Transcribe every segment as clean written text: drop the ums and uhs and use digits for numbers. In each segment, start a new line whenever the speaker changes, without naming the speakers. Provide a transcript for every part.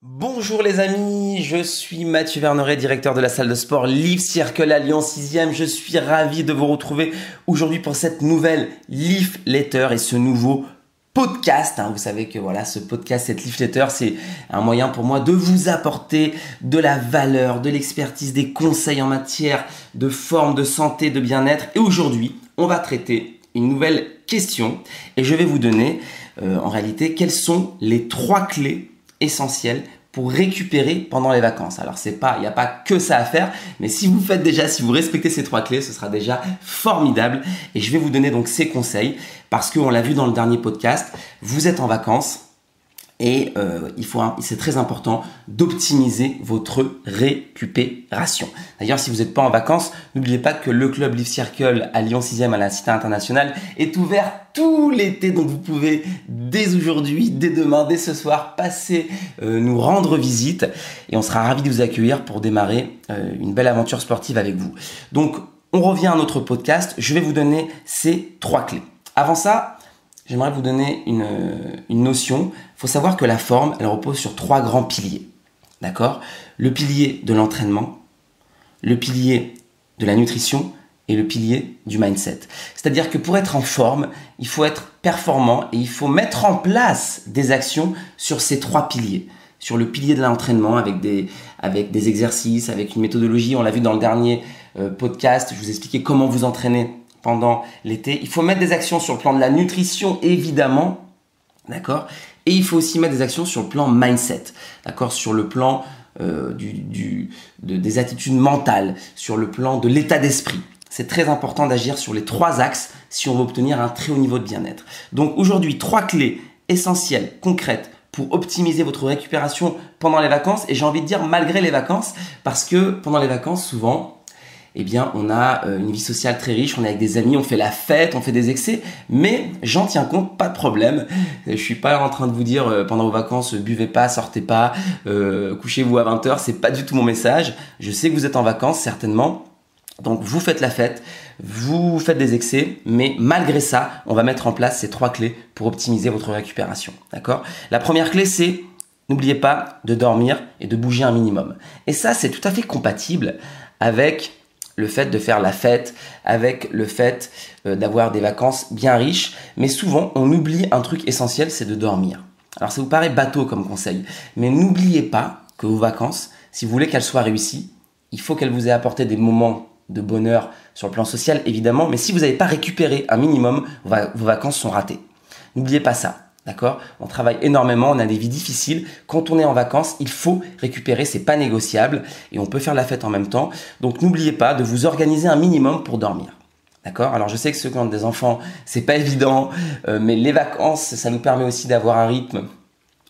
Bonjour les amis, je suis Mathieu Verneret, directeur de la salle de sport Live Circle à Lyon 6e. Je suis ravi de vous retrouver aujourd'hui pour cette nouvelle Live Letter et ce nouveau podcast. Vous savez que voilà, ce podcast, cette Live Letter, c'est un moyen pour moi de vous apporter de la valeur, de l'expertise, des conseils en matière de forme, de santé, de bien-être. Et aujourd'hui, on va traiter une nouvelle question et je vais vous donner en réalité quelles sont les 3 clés essentielles pour récupérer pendant les vacances. Alors il n'y a pas que ça à faire, mais si vous respectez ces 3 clés, ce sera déjà formidable. Et je vais vous donner donc ces conseils parce qu'on l'a vu dans le dernier podcast, vous êtes en vacances et c'est très important d'optimiser votre récupération. D'ailleurs, si vous n'êtes pas en vacances, n'oubliez pas que le club Live Circle à Lyon 6e à la Cité Internationale est ouvert tout l'été. Donc vous pouvez dès aujourd'hui, dès demain, dès ce soir, passer nous rendre visite et on sera ravis de vous accueillir pour démarrer une belle aventure sportive avec vous. Donc on revient à notre podcast, je vais vous donner ces 3 clés. Avant ça, j'aimerais vous donner une notion. Il faut savoir que la forme, elle repose sur 3 grands piliers. D'accord ? Le pilier de l'entraînement, le pilier de la nutrition et le pilier du mindset. C'est-à-dire que pour être en forme, il faut être performant et il faut mettre en place des actions sur ces 3 piliers. Sur le pilier de l'entraînement avec des exercices, avec une méthodologie. On l'a vu dans le dernier podcast, je vous expliquais comment vous entraîner pendant l'été. Il faut mettre des actions sur le plan de la nutrition, évidemment, d'accord ? Et il faut aussi mettre des actions sur le plan mindset, d'accord ? Sur le plan des attitudes mentales, sur le plan de l'état d'esprit. C'est très important d'agir sur les 3 axes si on veut obtenir un très haut niveau de bien-être. Donc aujourd'hui, 3 clés essentielles, concrètes, pour optimiser votre récupération pendant les vacances. Et j'ai envie de dire malgré les vacances, parce que pendant les vacances, souvent, on a une vie sociale très riche, on est avec des amis, on fait la fête, on fait des excès, mais j'en tiens compte, pas de problème. Je suis pas en train de vous dire pendant vos vacances, buvez pas, sortez pas, couchez-vous à 20h, c'est pas du tout mon message. Je sais que vous êtes en vacances, certainement, donc vous faites la fête, vous faites des excès, mais malgré ça, on va mettre en place ces 3 clés pour optimiser votre récupération, d'accord ? La première clé, c'est n'oubliez pas de dormir et de bouger un minimum. Et ça, c'est tout à fait compatible avec le fait de faire la fête, avec le fait d'avoir des vacances bien riches. Mais souvent, on oublie un truc essentiel, c'est de dormir. Alors ça vous paraît bateau comme conseil, mais n'oubliez pas que vos vacances, si vous voulez qu'elles soient réussies, il faut qu'elles vous aient apporté des moments de bonheur sur le plan social, évidemment. Mais si vous n'avez pas récupéré un minimum, vos vacances sont ratées. N'oubliez pas ça. D'accord ? On travaille énormément, on a des vies difficiles. Quand on est en vacances, il faut récupérer, c'est pas négociable et on peut faire la fête en même temps. Donc n'oubliez pas de vous organiser un minimum pour dormir. D'accord ? Alors je sais que ceux qui ont des enfants, c'est pas évident, mais les vacances, ça nous permet aussi d'avoir un rythme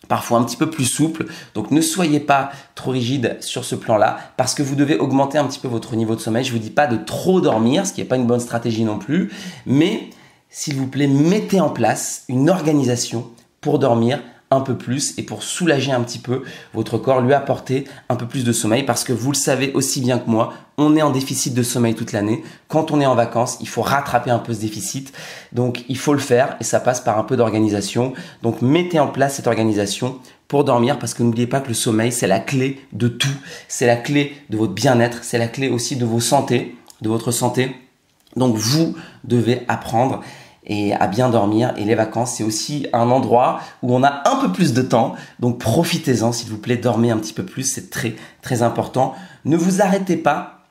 parfois un petit peu plus souple. Donc ne soyez pas trop rigide sur ce plan-là parce que vous devez augmenter un petit peu votre niveau de sommeil. Je vous dis pas de trop dormir, ce qui n'est pas une bonne stratégie non plus, mais s'il vous plaît, mettez en place une organisation pour dormir un peu plus et pour soulager un petit peu votre corps, lui apporter un peu plus de sommeil parce que vous le savez aussi bien que moi, on est en déficit de sommeil toute l'année. Quand on est en vacances, il faut rattraper un peu ce déficit. Donc, il faut le faire et ça passe par un peu d'organisation. Donc, mettez en place cette organisation pour dormir parce que n'oubliez pas que le sommeil, c'est la clé de tout. C'est la clé de votre bien-être, c'est la clé aussi de votre santé. Donc, vous devez apprendre et à bien dormir. Et les vacances, c'est aussi un endroit où on a un peu plus de temps. Donc, profitez-en, s'il vous plaît. Dormez un petit peu plus. C'est très, très important. Ne vous arrêtez pas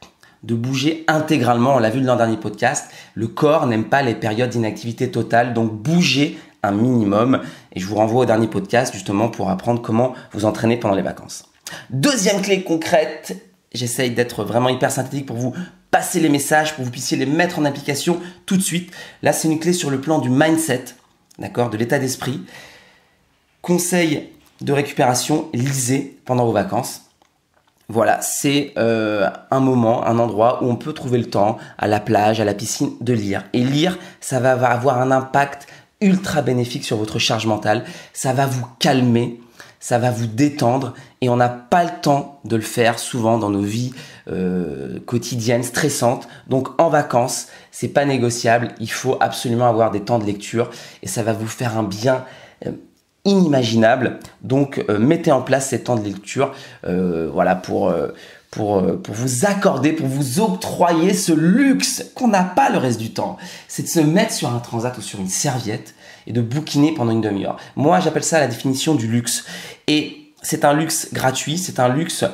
de bouger intégralement. On l'a vu dans le dernier podcast. Le corps n'aime pas les périodes d'inactivité totale. Donc, bougez un minimum. Et je vous renvoie au dernier podcast, justement, pour apprendre comment vous entraîner pendant les vacances. Deuxième clé concrète. J'essaye d'être vraiment hyper synthétique pour vous passer les messages, pour que vous puissiez les mettre en application tout de suite. Là, c'est une clé sur le plan du mindset, d'accord, de l'état d'esprit. Conseil de récupération, lisez pendant vos vacances. Voilà, c'est un moment, un endroit où on peut trouver le temps, à la plage, à la piscine, de lire. Et lire, ça va avoir un impact ultra bénéfique sur votre charge mentale. Ça va vous calmer, ça va vous détendre et on n'a pas le temps de le faire souvent dans nos vies quotidiennes, stressantes. Donc en vacances, c'est pas négociable. Il faut absolument avoir des temps de lecture et ça va vous faire un bien inimaginable. Donc mettez en place ces temps de lecture voilà, pour vous accorder, pour vous octroyer ce luxe qu'on n'a pas le reste du temps. C'est de se mettre sur un transat ou sur une serviette et de bouquiner pendant une demi-heure. Moi, j'appelle ça la définition du luxe. Et c'est un luxe gratuit, c'est un luxe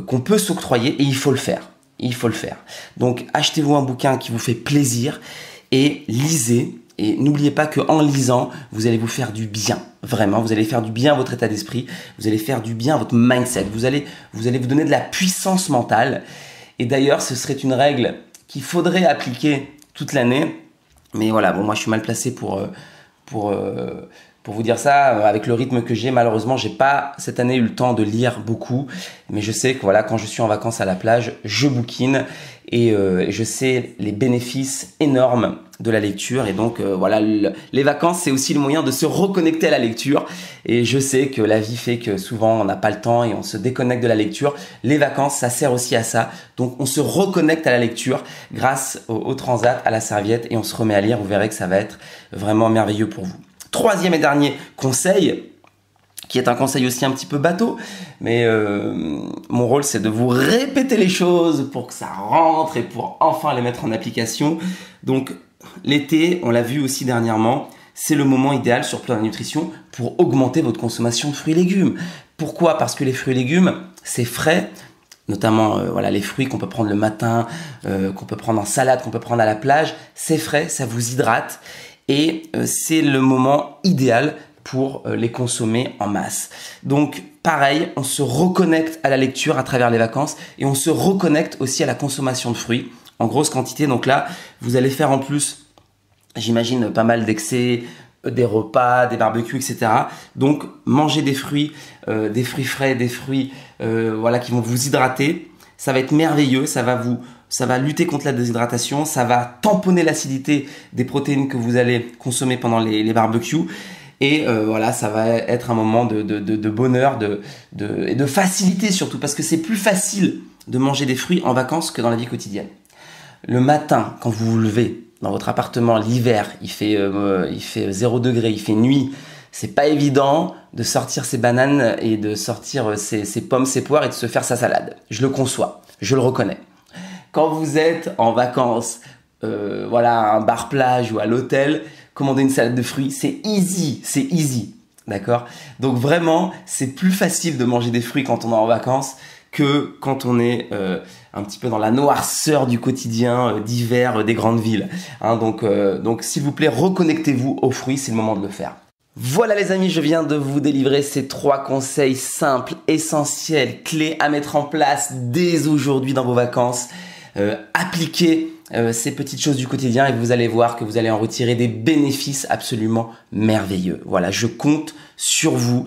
qu'on peut s'octroyer et il faut le faire. Il faut le faire. Donc, achetez-vous un bouquin qui vous fait plaisir et lisez. Et n'oubliez pas qu'en lisant, vous allez vous faire du bien. Vraiment, vous allez faire du bien à votre état d'esprit. Vous allez faire du bien à votre mindset. Vous allez vous donner de la puissance mentale. Et d'ailleurs, ce serait une règle qu'il faudrait appliquer toute l'année. Mais voilà, bon, moi, je suis mal placé pour vous dire ça. Avec le rythme que j'ai, malheureusement, j'ai pas cette année eu le temps de lire beaucoup. Mais je sais que voilà, quand je suis en vacances à la plage, je bouquine. Et je sais les bénéfices énormes de la lecture. Et donc voilà, les vacances, c'est aussi le moyen de se reconnecter à la lecture. Et je sais que la vie fait que souvent on n'a pas le temps et on se déconnecte de la lecture. Les vacances, ça sert aussi à ça. Donc on se reconnecte à la lecture grâce au transat, à la serviette, et on se remet à lire. Vous verrez que ça va être vraiment merveilleux pour vous. Troisième et dernier conseil, qui est un conseil aussi un petit peu bateau, mais mon rôle c'est de vous répéter les choses pour que ça rentre et pour enfin les mettre en application. Donc l'été, on l'a vu aussi dernièrement, c'est le moment idéal sur le plan de la nutrition pour augmenter votre consommation de fruits et légumes. Pourquoi ? Parce que les fruits et légumes, c'est frais, notamment voilà, les fruits qu'on peut prendre le matin, qu'on peut prendre en salade, qu'on peut prendre à la plage, c'est frais, ça vous hydrate et c'est le moment idéal pour les consommer en masse. Donc pareil, on se reconnecte à la lecture à travers les vacances et on se reconnecte aussi à la consommation de fruits en grosse quantité. Donc là, vous allez faire en plus, j'imagine, pas mal d'excès, des repas, des barbecues, etc. Donc mangez des fruits frais, des fruits voilà, qui vont vous hydrater. Ça va être merveilleux, ça va lutter contre la déshydratation, ça va tamponner l'acidité des protéines que vous allez consommer pendant les barbecues. Et voilà, ça va être un moment de bonheur et de facilité surtout, parce que c'est plus facile de manger des fruits en vacances que dans la vie quotidienne. Le matin, quand vous vous levez dans votre appartement, l'hiver, il fait 0 degré, il fait nuit, c'est pas évident de sortir ses bananes et de sortir ses pommes, ses poires et de se faire sa salade. Je le conçois, je le reconnais. Quand vous êtes en vacances, voilà, à un bar plage ou à l'hôtel, commander une salade de fruits, c'est easy, d'accord ? Donc vraiment, c'est plus facile de manger des fruits quand on est en vacances que quand on est un petit peu dans la noirceur du quotidien d'hiver des grandes villes. Hein, donc s'il vous plaît, reconnectez-vous aux fruits, c'est le moment de le faire. Voilà les amis, je viens de vous délivrer ces 3 conseils simples, essentiels, clés à mettre en place dès aujourd'hui dans vos vacances. Appliquez ces petites choses du quotidien et vous allez voir que vous allez en retirer des bénéfices absolument merveilleux. Voilà, je compte sur vous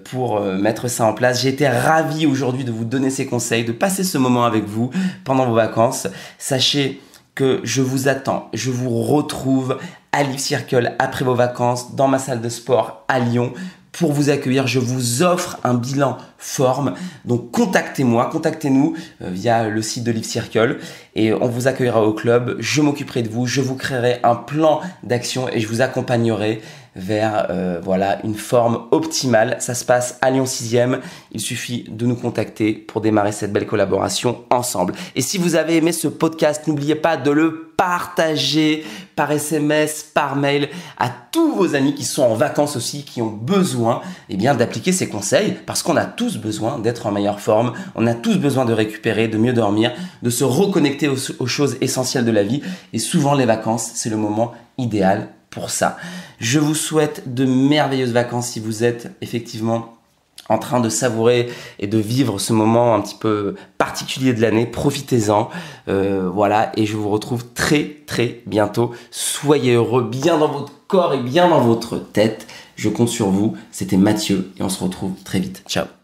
pour mettre ça en place. J'ai été ravi aujourd'hui de vous donner ces conseils, de passer ce moment avec vous pendant vos vacances. Sachez que je vous attends, je vous retrouve à Live Circle après vos vacances dans ma salle de sport à Lyon. Pour vous accueillir, je vous offre un bilan forme. Donc contactez-nous via le site de Live Circle et on vous accueillera au club. Je m'occuperai de vous, je vous créerai un plan d'action et je vous accompagnerai vers voilà, une forme optimale. Ça se passe à Lyon 6e. Il suffit de nous contacter pour démarrer cette belle collaboration ensemble. Et si vous avez aimé ce podcast, n'oubliez pas de le partager par SMS, par mail à tous vos amis qui sont en vacances aussi, qui ont besoin d'appliquer ces conseils parce qu'on a tous besoin d'être en meilleure forme, on a tous besoin de récupérer, de mieux dormir, de se reconnecter aux choses essentielles de la vie et souvent les vacances, c'est le moment idéal pour ça. Je vous souhaite de merveilleuses vacances si vous êtes effectivement en train de savourer et de vivre ce moment un petit peu particulier de l'année. Profitez-en, voilà, et je vous retrouve très très bientôt. Soyez heureux, bien dans votre corps et bien dans votre tête. Je compte sur vous. C'était Mathieu et on se retrouve très vite. Ciao.